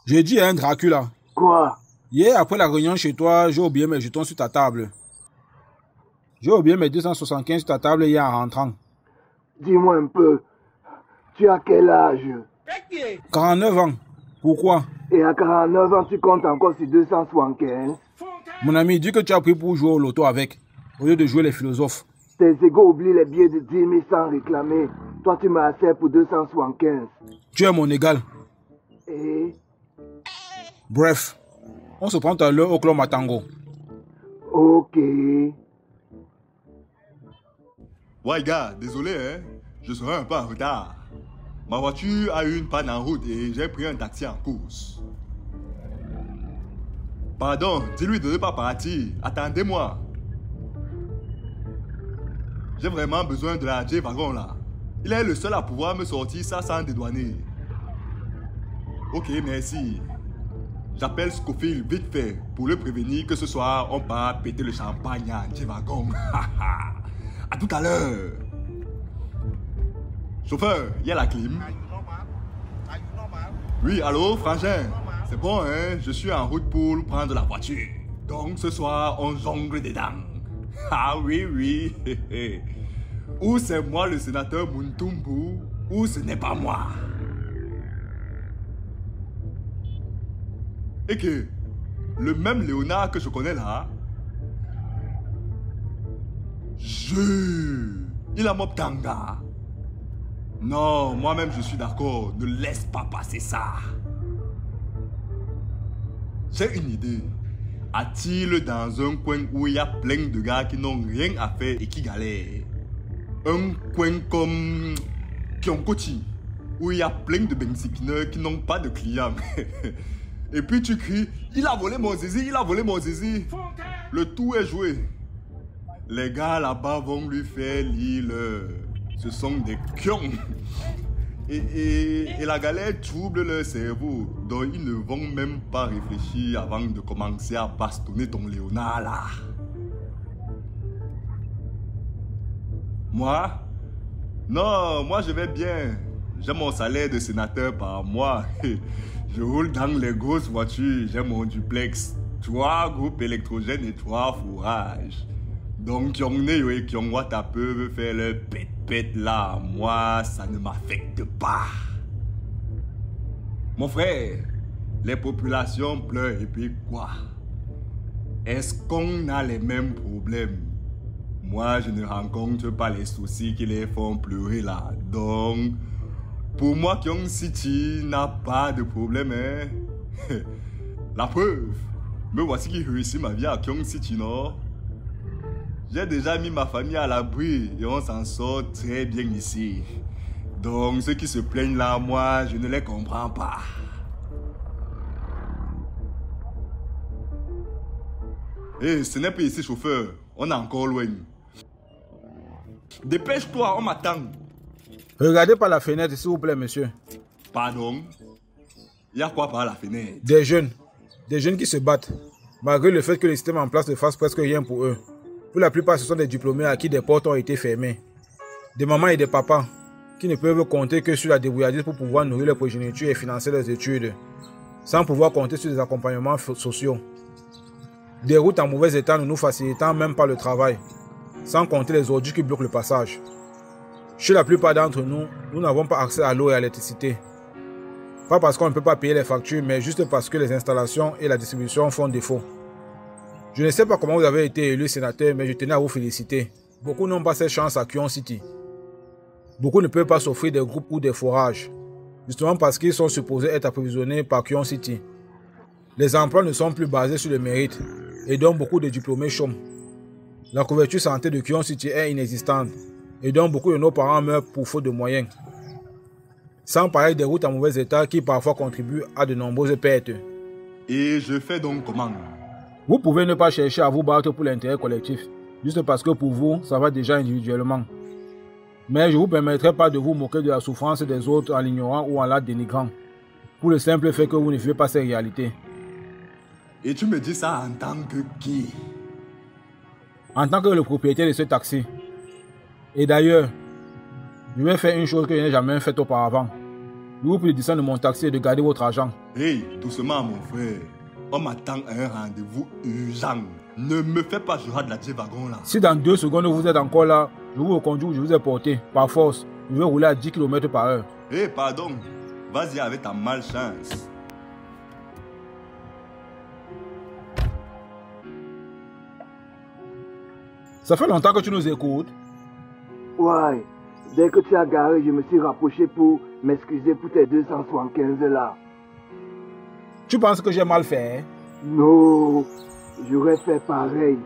J'ai dit à un Dracula. Quoi? Hier, après la réunion chez toi, j'ai oublié mes jetons sur ta table. J'ai oublié mes 275 sur ta table hier en rentrant. Dis-moi un peu, tu as quel âge? 49 ans. Pourquoi? Et à 49 ans, tu comptes encore sur 275? Mon ami, dis que tu as pris pour jouer au loto avec, au lieu de jouer les philosophes. Tes égaux oublient les billets de 10 000 sans réclamer. Toi, tu m'as assez pour 275. Tu es mon égal. Et? Bref, on se prend tout à l'heure au Club Matango. Ok. Ouais, gars, désolé, hein. Je serai un peu en retard. Ma voiture a eu une panne en route et j'ai pris un taxi en course. Pardon, dis-lui de ne pas partir. Attendez-moi. J'ai vraiment besoin de la J-Wagon là. Il est le seul à pouvoir me sortir ça sans dédouaner. Ok, merci. J'appelle Scofield vite fait pour le prévenir que ce soir on part péter le champagne en J-Wagon. À tout à l'heure. Chauffeur, il y a la clim. Oui, allô, frangin. C'est bon, hein? Je suis en route pour prendre la voiture. Donc ce soir, on jongle dedans. Ah oui, oui. Ou c'est moi le sénateur Muntumbu, ou ce n'est pas moi. Et que le même Léonard que je connais là, il a Moptanga. Non, moi-même je suis d'accord, ne laisse pas passer ça. J'ai une idée. Attire dans un coin où il y a plein de gars qui n'ont rien à faire et qui galèrent. Un coin comme Kyonkoti, où il y a plein de benzikineurs qui n'ont pas de clients. Et puis tu cries, il a volé mon zizi, il a volé mon zizi. Le tout est joué. Les gars là-bas vont lui faire lire. Ce sont des kions. Et la galère trouble leur cerveau. Donc ils ne vont même pas réfléchir avant de commencer à bastonner ton Léonard là. Moi? Non, moi je vais bien. J'ai mon salaire de sénateur par mois. Je roule dans les grosses voitures. J'ai mon duplex. 3 groupes électrogènes et 3 fourrages. Donc Kyongne et Kyongwata peuvent faire leur pète-pète là. Moi, ça ne m'affecte pas. Mon frère, les populations pleurent et puis quoi? Est-ce qu'on a les mêmes problèmes? Moi, je ne rencontre pas les soucis qui les font pleurer là. Donc, pour moi, Kyong City n'a pas de problème, hein? La preuve, me voici qui réussit ma vie à Kyong City, non? J'ai déjà mis ma famille à l'abri et on s'en sort très bien ici. Donc, ceux qui se plaignent là, moi, je ne les comprends pas. Hé, ce n'est pas ici, chauffeur. On est encore loin. Dépêche-toi, on m'attend. Regardez par la fenêtre, s'il vous plaît, monsieur. Pardon? Il y a quoi par la fenêtre? Des jeunes qui se battent, malgré le fait que le système en place ne fasse presque rien pour eux. Pour la plupart, ce sont des diplômés à qui des portes ont été fermées. Des mamans et des papas qui ne peuvent compter que sur la débrouillardise pour pouvoir nourrir leur progéniture et financer leurs études, sans pouvoir compter sur des accompagnements sociaux. Des routes en mauvais état ne nous facilitant même pas le travail, sans compter les ordures qui bloquent le passage. Chez la plupart d'entre nous, nous n'avons pas accès à l'eau et à l'électricité. Pas parce qu'on ne peut pas payer les factures, mais juste parce que les installations et la distribution font défaut. Je ne sais pas comment vous avez été élu sénateur, mais je tenais à vous féliciter. Beaucoup n'ont pas cette chance à Kyong City. Beaucoup ne peuvent pas s'offrir des groupes ou des forages, justement parce qu'ils sont supposés être approvisionnés par Kyong City. Les emplois ne sont plus basés sur le mérite, et donc beaucoup de diplômés chôment. La couverture santé de Kyong City est inexistante, et donc beaucoup de nos parents meurent pour faute de moyens. Sans parler des routes en mauvais état qui parfois contribuent à de nombreuses pertes. Et je fais donc comment? Vous pouvez ne pas chercher à vous battre pour l'intérêt collectif, juste parce que pour vous, ça va déjà individuellement. Mais je ne vous permettrai pas de vous moquer de la souffrance des autres en l'ignorant ou en la dénigrant, pour le simple fait que vous ne vivez pas ces réalités. Et tu me dis ça en tant que qui? En tant que le propriétaire de ce taxi. Et d'ailleurs, je vais faire une chose que je n'ai jamais faite auparavant. Je vous prie de descendre de mon taxi et de garder votre argent. Hey, doucement mon frère. On m'attend à un rendez-vous urgent. Ne me fais pas jurer de la J-Wagon là. Si dans 2 secondes vous êtes encore là, je vous reconduis où je vous ai porté, par force. Je vais rouler à 10 km par heure. Hey, pardon. Vas-y avec ta malchance. Ça fait longtemps que tu nous écoutes. Ouais. Dès que tu as garé, je me suis rapproché pour m'excuser pour tes 275 là. Tu penses que j'ai mal fait? Non, j'aurais fait pareil.